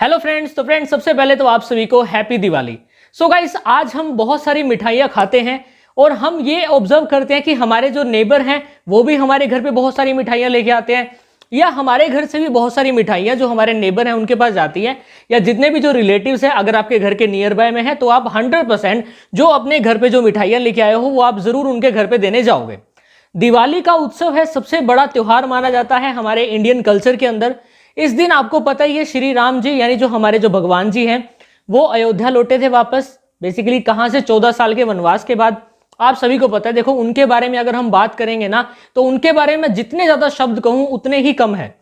Hello friends. तो friends, सबसे पहले तो आप सभी को हैप्पी दिवाली। सो गाइस, आज हम बहुत सारी मिठाइयाँ खाते हैं और हम ये ऑब्जर्व करते हैं कि हमारे जो नेबर हैं वो भी हमारे घर पे बहुत सारी मिठाइयाँ लेके आते हैं, या हमारे घर से भी बहुत सारी मिठाइयाँ जो हमारे नेबर हैं उनके पास जाती हैं, या जितने भी जो रिलेटिव्स हैं अगर आपके घर के नियर बाय में है तो आप 100% जो अपने घर पे जो मिठाइयाँ लेके आए हो वो आप जरूर उनके घर पे देने जाओगे। दिवाली का उत्सव है, सबसे बड़ा त्योहार माना जाता है हमारे इंडियन कल्चर के अंदर। इस दिन आपको पता ही है श्री राम जी यानी जो हमारे जो भगवान जी हैं वो अयोध्या लौटे थे वापस, बेसिकली कहां से, 14 साल के वनवास के बाद। आप सभी को पता है। देखो, उनके बारे में अगर हम बात करेंगे ना तो उनके बारे में जितने ज्यादा शब्द कहूं उतने ही कम है।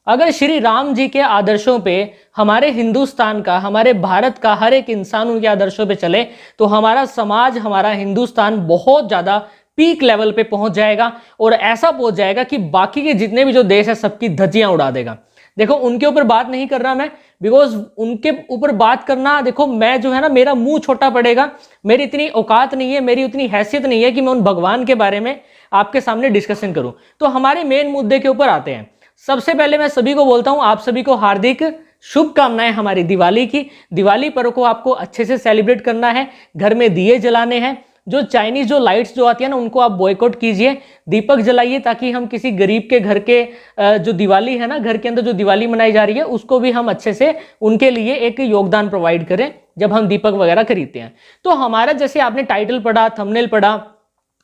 अगर श्री राम जी के आदर्शों पे हमारे हिंदुस्तान का, हमारे भारत का हर एक इंसान उनके आदर्शों पे चले तो हमारा समाज, हमारा हिंदुस्तान बहुत ज्यादा पीक लेवल पे पहुंच जाएगा, और ऐसा पहुंच जाएगा कि बाकी के जितने भी जो देश है सबकी धज्जियां उड़ा देगा। देखो, उनके ऊपर बात नहीं कर रहा मैं, बिकॉज उनके ऊपर बात करना, देखो मैं जो है ना, मेरा मुंह छोटा पड़ेगा, मेरी इतनी औकात नहीं है, मेरी उतनी हैसियत नहीं है कि मैं उन भगवान के बारे में आपके सामने डिस्कशन करूं। तो हमारे मेन मुद्दे के ऊपर आते हैं। सबसे पहले मैं सभी को बोलता हूं, आप सभी को हार्दिक शुभकामनाएं हमारी दिवाली की। दिवाली पर्व को आपको अच्छे से सेलिब्रेट करना है, घर में दिए जलाने हैं, जो चाइनीज जो लाइट्स जो आती है ना उनको आप बॉयकॉट कीजिए, दीपक जलाइए, ताकि हम किसी गरीब के घर के जो दिवाली है ना, घर के अंदर जो दिवाली मनाई जा रही है उसको भी हम अच्छे से उनके लिए एक योगदान प्रोवाइड करें जब हम दीपक वगैरह खरीदते हैं। तो हमारा, जैसे आपने टाइटल पढ़ा, थंबनेल पढ़ा,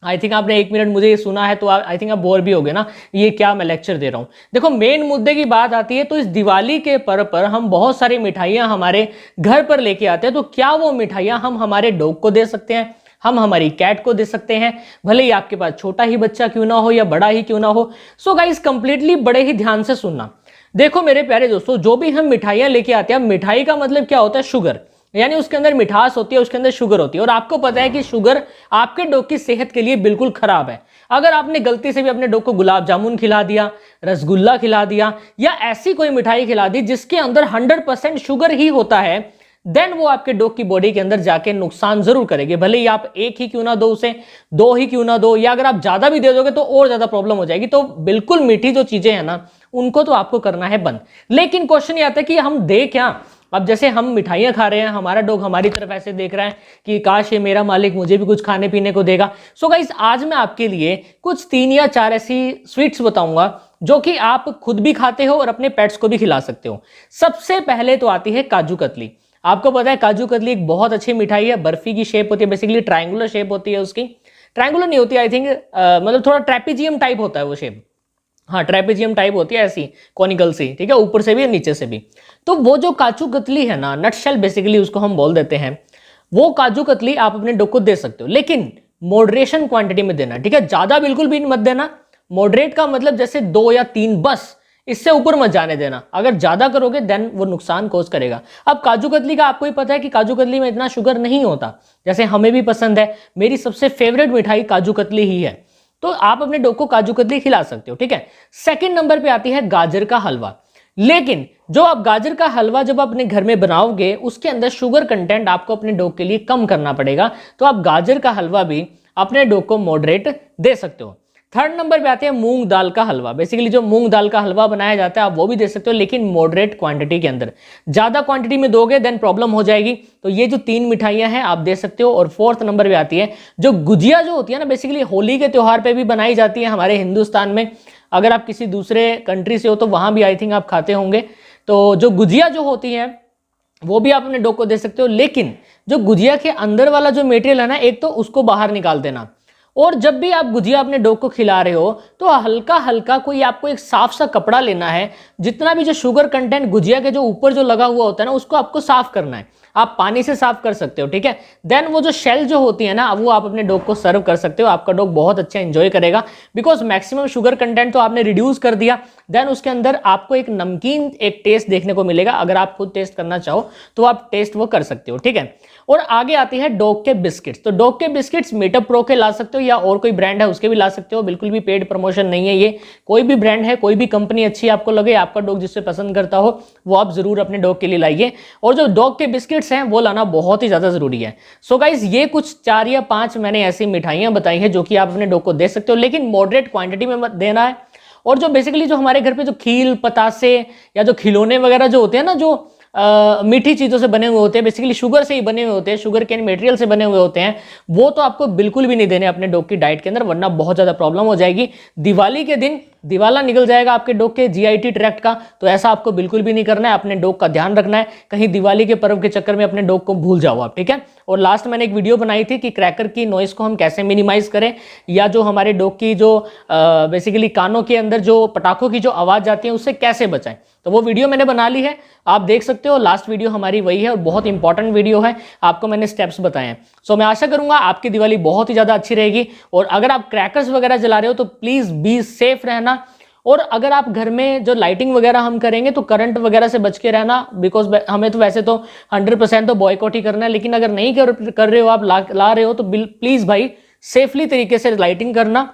आई थिंक आपने 1 मिनट मुझे ये सुना है तो आई थिंक आप बोर भी हो गए ना, ये क्या मैं लेक्चर दे रहा हूँ। देखो, मेन मुद्दे की बात आती है तो इस दिवाली के पर्व पर हम बहुत सारी मिठाइयाँ हमारे घर पर लेके आते हैं। तो क्या वो मिठाइयाँ हम हमारे डॉग को दे सकते हैं, हम हमारी कैट को दे सकते हैं, भले ही आपके पास छोटा ही बच्चा क्यों ना हो या बड़ा ही क्यों ना हो। सो गाइस, कंप्लीटली बड़े ही ध्यान से सुनना। देखो मेरे प्यारे दोस्तों, जो भी हम मिठाइयां लेके आते हैं, मिठाई का मतलब क्या होता है, शुगर, यानी उसके अंदर मिठास होती है, उसके अंदर शुगर होती है। और आपको पता है कि शुगर आपके डॉग की सेहत के लिए बिल्कुल खराब है। अगर आपने गलती से भी अपने डॉग को गुलाब जामुन खिला दिया, रसगुल्ला खिला दिया, या ऐसी कोई मिठाई खिला दी जिसके अंदर 100% शुगर ही होता है, देन वो आपके डॉग की बॉडी के अंदर जाके नुकसान जरूर करेगी। भले ही आप एक ही क्यों ना दो उसे, 2 ही क्यों ना दो, या अगर आप ज्यादा भी दे दोगे तो और ज्यादा प्रॉब्लम हो जाएगी। तो बिल्कुल मीठी जो चीजें हैं ना उनको तो आपको करना है बंद। लेकिन क्वेश्चन ये आता है कि हम दे क्या। अब जैसे हम मिठाइयां खा रहे हैं, हमारा डॉग हमारी तरफ ऐसे देख रहा है कि काश ये मेरा मालिक मुझे भी कुछ खाने पीने को देगा। सो गाइस, आज मैं आपके लिए कुछ 3 या 4 ऐसी स्वीट्स बताऊंगा जो कि आप खुद भी खाते हो और अपने पेट्स को भी खिला सकते हो। सबसे पहले तो आती है काजू कतली। आपको पता है काजू कतली एक बहुत अच्छी मिठाई है, बर्फी की शेप होती है, बेसिकली ट्रायंगुलर शेप होती है उसकी। ट्रायंगुलर नहीं होती, आई थिंक मतलब थोड़ा ट्रेपेजियम टाइप होता है वो शेप। हाँ, ट्रेपेजियम टाइप होती है, ऐसी कॉनिकल सी, ठीक है, ऊपर से भी और नीचे से भी। तो वो जो काजू कतली है ना, नटशेल बेसिकली उसको हम बोल देते हैं, वो काजू कतली आप अपने डॉग को दे सकते हो, लेकिन मॉडरेशन क्वांटिटी में देना, ठीक है। ज्यादा बिल्कुल भी मत देना। मॉडरेट का मतलब जैसे 2 या 3 बस, इससे ऊपर मत जाने देना। अगर ज्यादा करोगे देन वो नुकसान कोज करेगा। अब काजू कतली का आपको ही पता है कि काजू कतली में इतना शुगर नहीं होता, जैसे हमें भी पसंद है। मेरी सबसे फेवरेट मिठाई काजू कतली ही है। तो आप अपने डॉग को काजू कतली खिला सकते हो, ठीक है। सेकंड नंबर पे आती है गाजर का हलवा। लेकिन जो आप गाजर का हलवा जब अपने घर में बनाओगे उसके अंदर शुगर कंटेंट आपको अपने डॉग के लिए कम करना पड़ेगा। तो आप गाजर का हलवा भी अपने डॉग को मॉडरेट दे सकते हो। थर्ड नंबर पे आते हैं मूंग दाल का हलवा। बेसिकली जो मूंग दाल का हलवा बनाया जाता है आप वो भी दे सकते हो, लेकिन मॉडरेट क्वांटिटी के अंदर। ज्यादा क्वांटिटी में दोगे देन प्रॉब्लम हो जाएगी। तो ये जो 3 मिठाइयां हैं आप दे सकते हो। और फोर्थ नंबर पे आती है जो गुजिया, जो होती है ना, बेसिकली होली के त्योहार पे भी बनाई जाती है हमारे हिंदुस्तान में। अगर आप किसी दूसरे कंट्री से हो तो वहां भी आई थिंक आप खाते होंगे। तो जो गुजिया जो होती है वो भी आप अपने डॉग को दे सकते हो, लेकिन जो गुजिया के अंदर वाला जो मटेरियल है ना, एक तो उसको बाहर निकाल देना। और जब भी आप गुजिया अपने डॉग को खिला रहे हो तो हल्का हल्का कोई आपको एक साफ सा कपड़ा लेना है, जितना भी जो शुगर कंटेंट गुजिया के जो ऊपर जो लगा हुआ होता है ना उसको आपको साफ करना है। आप पानी से साफ कर सकते हो, ठीक है। देन वो जो शेल जो होती है ना, वो आप अपने डॉग को सर्व कर सकते हो। आपका डॉग बहुत अच्छा एंजॉय करेगा, बिकॉज मैक्सिमम शुगर कंटेंट तो आपने रिड्यूस कर दिया। देन उसके अंदर आपको एक नमकीन एक टेस्ट देखने को मिलेगा। अगर आप खुद टेस्ट करना चाहो तो आप टेस्ट वो कर सकते हो, ठीक है। और आगे आती है डॉग के बिस्किट्स। तो डॉग के बिस्किट्स मेटअप प्रो के ला सकते हो, या और कोई ब्रांड है उसके भी ला सकते हो। बिल्कुल भी पेड प्रमोशन नहीं है ये, कोई भी ब्रांड है, कोई भी कंपनी अच्छी आपको लगे, आपका डॉग जिससे पसंद करता हो वो आप जरूर अपने डॉग के लिए लाइए। और जो डॉग के बिस्किट्स हैं वो लाना बहुत ही ज्यादा जरूरी है। सो गाइस, ये कुछ 4 या 5 मैंने ऐसी मिठाइयां बताई हैं जो कि आप अपने डॉग को दे सकते हो, लेकिन मॉडरेट क्वांटिटी में मत देना है। और जो बेसिकली जो हमारे घर पे जो खील, पतासे या जो खिलौने वगैरह जो होते हैं ना, जो मीठी चीज़ों से बने हुए होते हैं, बेसिकली शुगर से ही बने हुए होते हैं, शुगर केन मटेरियल से बने हुए होते हैं, वो तो आपको बिल्कुल भी नहीं देने अपने डॉग की डाइट के अंदर, वरना बहुत ज़्यादा प्रॉब्लम हो जाएगी। दिवाली के दिन दिवाला निकल जाएगा आपके डॉग के जीआईटी ट्रैक्ट का, तो ऐसा आपको बिल्कुल भी नहीं करना है। अपने डॉग का ध्यान रखना है, कहीं दिवाली के पर्व के चक्कर में अपने डॉग को भूल जाओ आप, ठीक है। और लास्ट मैंने एक वीडियो बनाई थी कि क्रैकर की नॉइस को हम कैसे मिनिमाइज करें, या जो हमारे डॉग की जो बेसिकली कानों के अंदर जो पटाखों की जो आवाज़ जाती है उससे कैसे बचाएं, तो वो वीडियो मैंने बना ली है, आप देख सकते हो। लास्ट वीडियो हमारी वही है और बहुत इंपॉर्टेंट वीडियो है, आपको मैंने स्टेप्स बताए हैं। सो मैं आशा करूंगा आपकी दिवाली बहुत ही ज़्यादा अच्छी रहेगी। और अगर आप क्रैकर्स वगैरह जला रहे हो तो प्लीज़ बी सेफ रहना। और अगर आप घर में जो लाइटिंग वगैरह हम करेंगे तो करंट वगैरह से बच के रहना, बिकॉज हमें तो वैसे तो 100% तो बॉयकॉट ही करना है, लेकिन अगर नहीं कर रहे हो आप, ला रहे हो तो प्लीज़ भाई सेफली तरीके से लाइटिंग करना।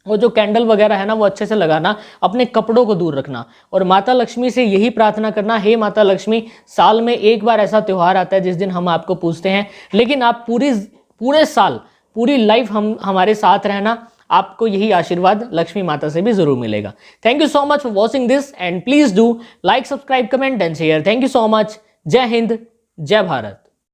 और जो कैंडल वगैरह है ना वो अच्छे से लगाना, अपने कपड़ों को दूर रखना। और माता लक्ष्मी से यही प्रार्थना करना, हे माता लक्ष्मी, साल में एक बार ऐसा त्यौहार आता है जिस दिन हम आपको पूजते हैं, लेकिन आप पूरे साल पूरी लाइफ हमारे साथ रहना। आपको यही आशीर्वाद लक्ष्मी माता से भी जरूर मिलेगा। Thank you so much for watching this and please do like, subscribe, comment and share. Thank you so much. जय हिंद, जय भारत।